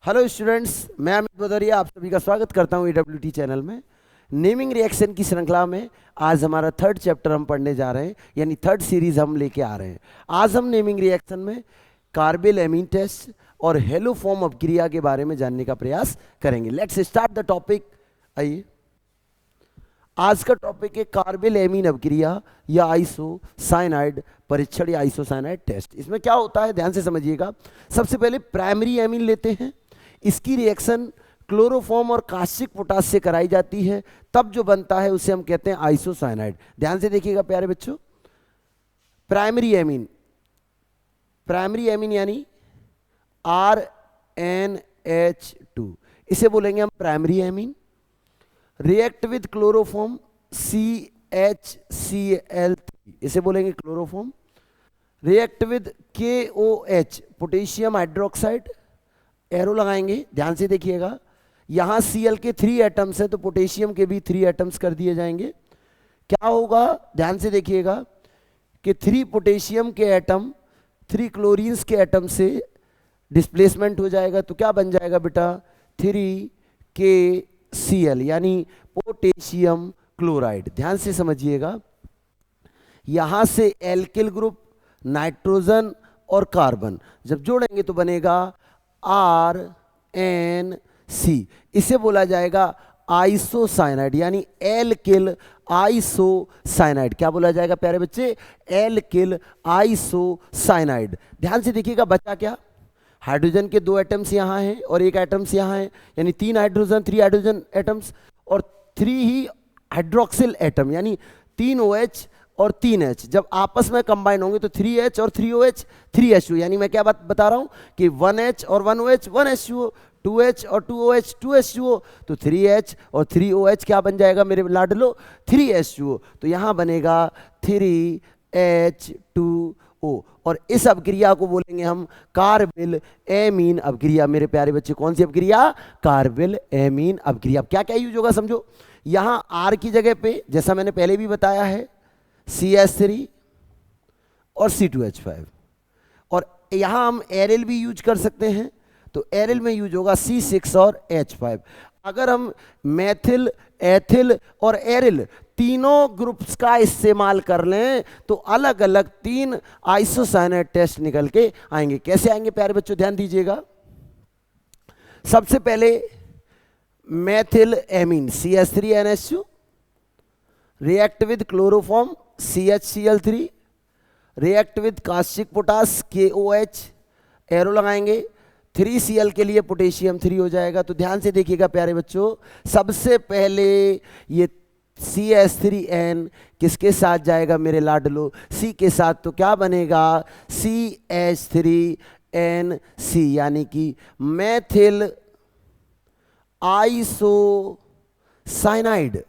Hello students, मैं अमित भदौरिया आप सभी का स्वागत करता हूँ EWT चैनल में। नेमिंग रिएक्शन की श्रृंखला में आज हमारा थर्ड चैप्टर हम पढ़ने जा रहे हैं, यानी थर्ड सीरीज हम लेके आ रहे हैं। आज हम नेमिंग रिएक्शन में कार्बिल एमीन टेस्ट और हेलो फॉर्म अपक्रिया के बारे में जानने का प्रयास करेंगे। Let's start the topic. आइए, आज का टॉपिक है कार्बिल एमीन अपक्रिया या आइसोसाइनाइड परीक्षण या आइसोसाइनाइड टेस्ट। इसमें क्या होता है, ध्यान से समझिएगा। सबसे पहले प्राइमरी एमीन लेते हैं, इसकी रिएक्शन क्लोरोफॉर्म और कास्टिक पोटाश से कराई जाती है, तब जो बनता है उसे हम कहते हैं आइसोसाइनाइड। ध्यान से देखिएगा प्यारे बच्चों, प्राइमरी एमीन यानी RNH2, इसे बोलेंगे हम primary amine. React with chloroform CHCl3, इसे बोलेंगे chloroform. React with KOH potassium hydroxide, arrow लगाएंगे, ध्यान से देखिएगा। यहां Cl के 3 एटम्स हैं तो पोटेशियम के भी 3 एटम्स कर दिए जाएंगे। क्या होगा, ध्यान से देखिएगा कि 3 पोटेशियम के एटम 3 क्लोरीन्स के एटम से डिस्प्लेसमेंट हो जाएगा, तो क्या बन जाएगा बेटा, 3KCl यानी पोटेशियम क्लोराइड। ध्यान से समझिएगा, यहां से एल्किल ग्रुप, नाइट्रोजन और कार्बन जब जोड़ेंगे तो बनेगा RNC, इसे बोला जाएगा आइसोसाइनाइड यानी एल्किल आइसोसाइनाइड। क्या बोला जाएगा प्यारे बच्चे, एल्किल आइसोसाइनाइड। ध्यान से देखिएगा, बचा क्या, हाइड्रोजन के 2 एटम्स यहाँ हैं और 1 एटम्स यहाँ है, यानी 3 हाइड्रोजन एटम्स और 3 ही हाइड्रोक्सिल एटम, यानी 3 OH और 3 H जब आपस में कंबाइन होंगे तो 3H और 3OH 3H2, यानी मैं क्या बात बता रहा हूं कि 1H और 1OH 1H2O, 2H और 2OH 2H2O, तो 3H और 3OH क्या बन जाएगा मेरे लाडलो, 3H2O। तो यहां बनेगा 3H2O और इस अपक्रिया को बोलेंगे हम कार्बिल एमीन अपक्रिया। मेरे प्यारे बच्चे, कौन सी अपक्रिया, कार्बिल एमीन अपक्रिया। क्या क्या यूज होगा समझो, यहां R की जगह पे, जैसा मैंने पहले भी बताया है, CH3 और C2H5, और यहां हम एरिल भी यूज कर सकते हैं, तो एरिल में यूज होगा C6 और H5। अगर हम मेथिल, एथिल और एरिल तीनों ग्रुप्स का इस्तेमाल कर लें तो अलग अलग 3 आइसोसाइनाइड टेस्ट निकल के आएंगे। कैसे आएंगे प्यारे बच्चों, ध्यान दीजिएगा। सबसे पहले methyl amine CH3NH2 react with chloroform CHCl3, react with caustic potash KOH, arrow लगाएंगे, 3Cl के लिए पोटेशियम 3 हो जाएगा। तो ध्यान से देखिएगा प्यारे बच्चों, सबसे पहले ये CH3N किसके साथ जाएगा मेरे लाडलो, C के साथ, तो क्या बनेगा CH3NC यानी कि मेथिल आइसोसाइनाइड।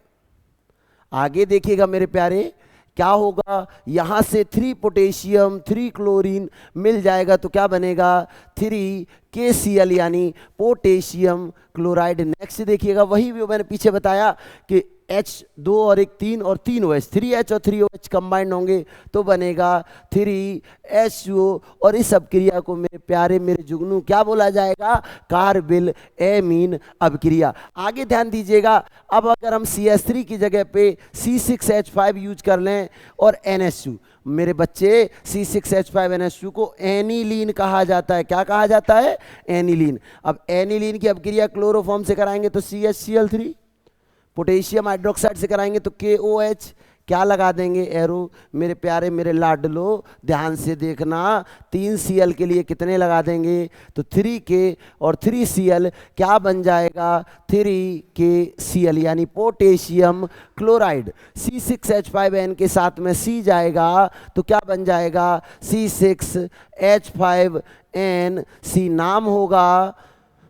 आगे देखिएगा मेरे प्यारे, क्या होगा, यहां से 3 पोटेशियम 3 क्लोरीन मिल जाएगा, तो क्या बनेगा 3KCl यानी पोटेशियम क्लोराइड। नेक्स्ट देखिएगा, वही भी मैंने पीछे बताया कि H2 और 1 3 और 3 OH, 3H और 3OH कंबाइंड होंगे तो बनेगा 3H2O, और इस अपक्रिया को मेरे प्यारे मेरे जुगनू क्या बोला जाएगा, कार्बिल एमीन अपक्रिया। आगे ध्यान दीजिएगा, अब अगर हम CH3 की जगह पे C6H5 यूज कर लें और NH2, मेरे बच्चे C6H5NH2 को एनिलीन कहा जाता है। क्या कहा जाता है, एनिलीन। अब एनिलीन की अपक्रिया क्लोरोफॉर्म से कराएंगे तो CHCl3, पोटेशियम हाइड्रोक्साइड से कराएंगे तो KOH, क्या लगा देंगे, एरो। मेरे प्यारे मेरे लाडलो ध्यान से देखना, 3Cl के लिए कितने लगा देंगे, तो 3K और 3Cl क्या बन जाएगा, 3KCl यानी पोटेशियम क्लोराइड। C6H5N के साथ में C जाएगा तो क्या बन जाएगा, C6H5NC, नाम होगा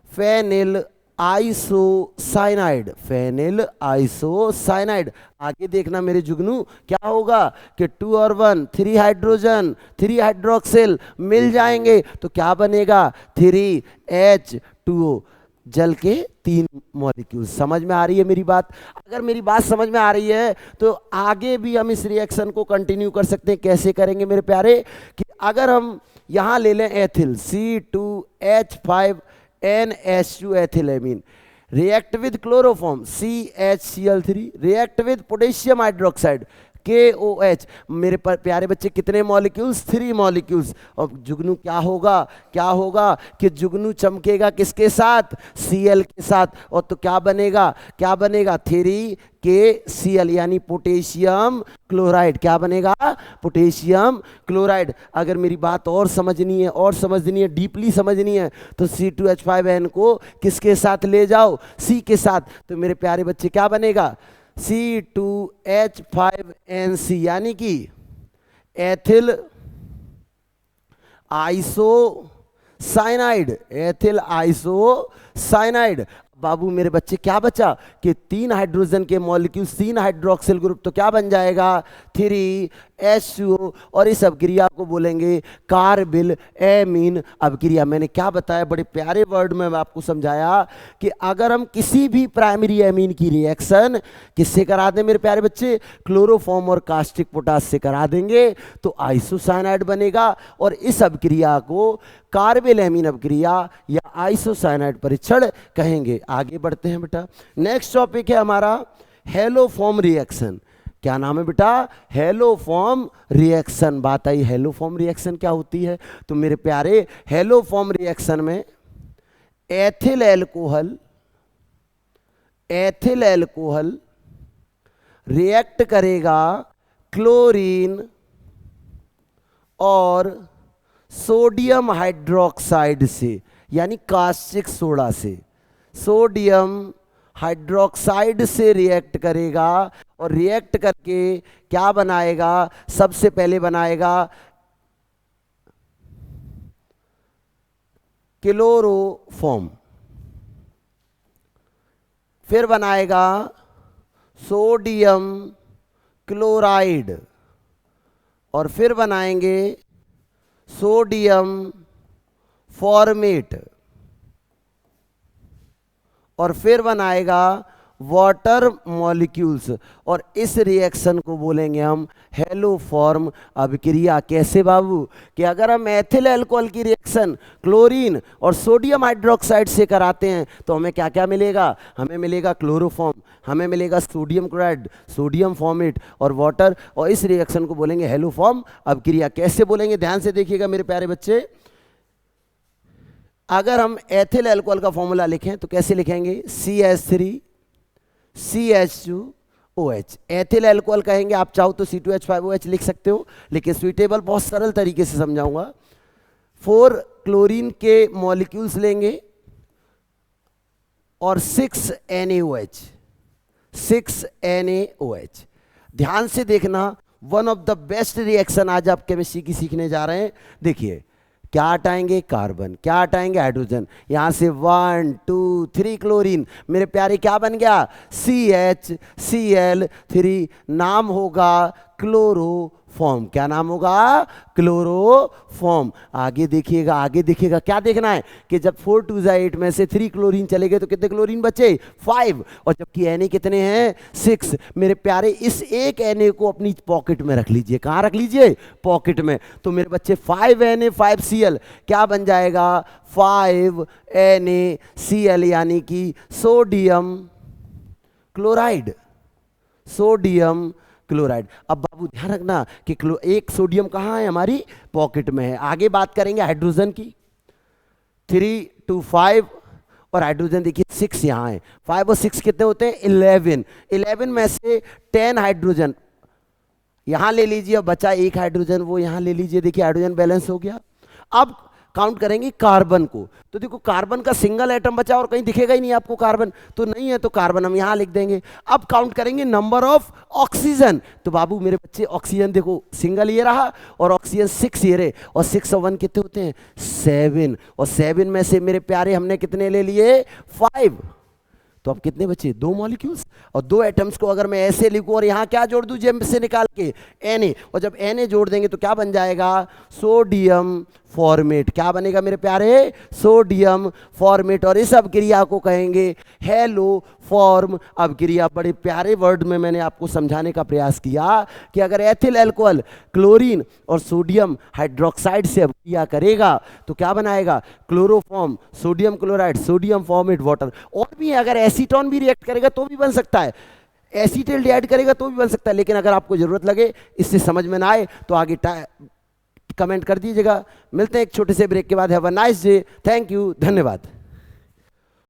फेनिल आइसोसाइनाइड, फेनिल आइसोसाइनाइड। आगे देखना मेरे जुगनू, क्या होगा कि 2 और 1 3 हाइड्रोजन 3 हाइड्रोक्सिल मिल जाएंगे तो क्या बनेगा 3H2O, जल के 3 मॉलिक्यूल। समझ में आ रही है मेरी बात? अगर मेरी बात समझ में आ रही है तो आगे भी हम इस रिएक्शन को कंटिन्यू कर सकते हैं। कैसे करेंगे मेरे प्यारे, कि अगर हम यहां ले लें ethyl C2H5 NH2 एथिलेमीन, react with chloroform CHCl3, react with potassium hydroxide KOH। मेरे प्यारे बच्चे कितने मॉलिक्यूल्स? 3 मॉलिक्यूल्स। और जुगनू क्या होगा? क्या होगा कि जुगनू चमकेगा किसके साथ? Cl के साथ। और तो क्या बनेगा? क्या बनेगा? 3KCl यानी पोटेशियम क्लोराइड। क्या बनेगा? Potassium chloride. अगर मेरी बात और समझनी है, और समझनी है, डीपली समझनी है, तो C2H5N को किसके साथ ले जाओ? C के साथ। तो मेरे प्यारे बच्चे क्या बनेगा? C2H5NC यानी कि एथिल आइसोसाइनाइड, एथिल आइसोसाइनाइड। बाबू मेरे बच्चे क्या बचा कि 3 हाइड्रोजन के मॉलिक्यूल, 3 हाइड्रोक्सिल ग्रुप, तो क्या बन जाएगा? 3H2O। और इस अभिक्रिया को बोलेंगे कार्बिल एमीन अभिक्रिया। मैंने क्या बताया? बड़े प्यारे वर्ड में मैं आपको समझाया कि अगर हम किसी भी प्राइमरी एमीन की रिएक्शन किससे करा दें मेरे प्यारे बच्चे? क्लोरोफॉर्म और कास्टिक पोटास से करा देंगे तो आइसोसाइनाइड बनेगा। और इस अभिक्रिया को कार्बिल एमीन अभिक्रिया या आइसोसाइनाइड परीक्षण कहेंगे। आगे बढ़ते हैं बेटा। नेक्स्ट टॉपिक है हमारा हेलोफॉर्म रिएक्शन। क्या नाम है बेटा? Haloform reaction. बात आई हेलोफॉर्म रिएक्शन क्या होती है? तो मेरे प्यारे हेलोफॉर्म रिएक्शन में एथिल एल्कोहल रिएक्ट करेगा क्लोरीन और सोडियम हाइड्रोक्साइड से, यानी कास्टिक सोडा से। सोडियम हाइड्रोक्साइड से रिएक्ट करेगा और रिएक्ट करके क्या बनाएगा? सबसे पहले बनाएगा क्लोरोफॉर्म, फिर बनाएगा सोडियम क्लोराइड, और फिर बनाएंगे सोडियम फॉर्मेट, और फिर बनाएगा वाटर मॉलिक्यूल्स। और इस रिएक्शन को बोलेंगे हम हेलोफॉर्म अभिक्रिया। कैसे बाबू? कि अगर हम एथिल अल्कोहल की रिएक्शन क्लोरीन और सोडियम हाइड्रोक्साइड से कराते हैं तो हमें क्या क्या मिलेगा? हमें मिलेगा क्लोरोफॉर्म, हमें मिलेगा सोडियम क्लोराइड, सोडियम फॉर्मेट और वाटर। और इस रिएक्शन को बोलेंगे हेलोफॉर्म अभिक्रिया। कैसे बोलेंगे? ध्यान से देखिएगा मेरे प्यारे बच्चे। अगर हम एथिल अल्कोहल का फॉर्मूला लिखें तो कैसे लिखेंगे? CH3CH2OH। एथिल अल्कोहल कहेंगे, आप चाहो तो C2H5OH लिख सकते हो, लेकिन स्वीटेबल बहुत सरल तरीके से समझाऊंगा। 4 क्लोरीन के मॉलिक्यूल्स लेंगे और 6 NaOH। ध्यान से देखना, one of the best reaction आज आप केमिस्ट्री की सीखने जा रहे हैं। देखिए क्या हटाएंगे? कार्बन। क्या हटाएंगे? हाइड्रोजन। यहां से 1 2 3 क्लोरीन। मेरे प्यारे क्या बन गया? CHCl3। नाम होगा क्लोरोफॉर्म। क्या नाम होगा? क्लोरोफॉर्म। आगे देखिएगा, आगे देखिएगा। क्या देखना है कि जब 4 2 8 में से 3 क्लोरीन चले गए तो कितने क्लोरीन बचे? 5। और जबकि Na कितने हैं? 6। मेरे प्यारे इस एक Na को अपनी पॉकेट में रख लीजिए। कहाँ रख लीजिए? पॉकेट में। तो मेरे बच्चे 5 Na 5 Cl क्या बन जाएगा? 5 NaCl यानी कि सोडियम क्लोराइड। Sodium chloride. अब बाबू ध्यान रखना कि एक सोडियम कहाँ है? हमारी पॉकेट में है। आगे बात करेंगे हाइड्रोजन की। 3 2 5 और हाइड्रोजन देखिए 6 यहाँ है। 5 और 6 कितने होते हैं? 11। 11 में से 10 हाइड्रोजन यहाँ ले लीजिए और बचा एक हाइड्रोजन, वो यहाँ ले लीजिए। देखिए हाइड्रोजन बैलेंस हो गया। अब काउंट करेंगे कार्बन को, तो देखो कार्बन का सिंगल एटम बचा और कहीं दिखेगा ही नहीं आपको कार्बन, तो नहीं है तो कार्बन हम यहाँ लिख देंगे। अब काउंट करेंगे नंबर ऑफ ऑक्सीजन, तो बाबू मेरे बच्चे ऑक्सीजन देखो सिंगल ये रहा और ऑक्सीजन 6 ये रहे, और 6 और 1 कितने होते हैं? 7। और 7 में से मेरे प्यारे हमने कितने ले लिए? 5। तो अब कितने बचे, 2 मॉलिक्यूल्स। और 2 एटम्स को अगर मैं ऐसे लिखूं और यहाँ क्या जोड़ दूं जेम से निकाल के, Na, और जब Na जोड़ देंगे तो क्या बन जाएगा, सोडियम फॉर्मेट। क्या बनेगा मेरे प्यारे, सोडियम फॉर्मेट। और इस अभिक्रिया को कहेंगे हेलो फॉर्म अभिक्रिया। बड़े प्यारे वर्ड में मैंने आपको समझाने का प्रयास किया कि अगर एथिल अल्कोहल क्लोरीन और सोडियम हाइड्रोक्साइड से अभिक्रिया करेगा तो क्या बनाएगा, chloroform sodium chloride, sodium format water. और भी अगर एसीटोन भी रिएक्ट करेगा तो भी बन सकता है, एसीटिल्ड करेगा तो भी बन सकता है। लेकिन अगर आपको जरूरत लगे, इससे समझ में ना आए तो आगे कमेंट कर दीजिएगा। मिलते हैं एक छोटे से ब्रेक के बाद। Have a nice day, thank you, धन्यवाद।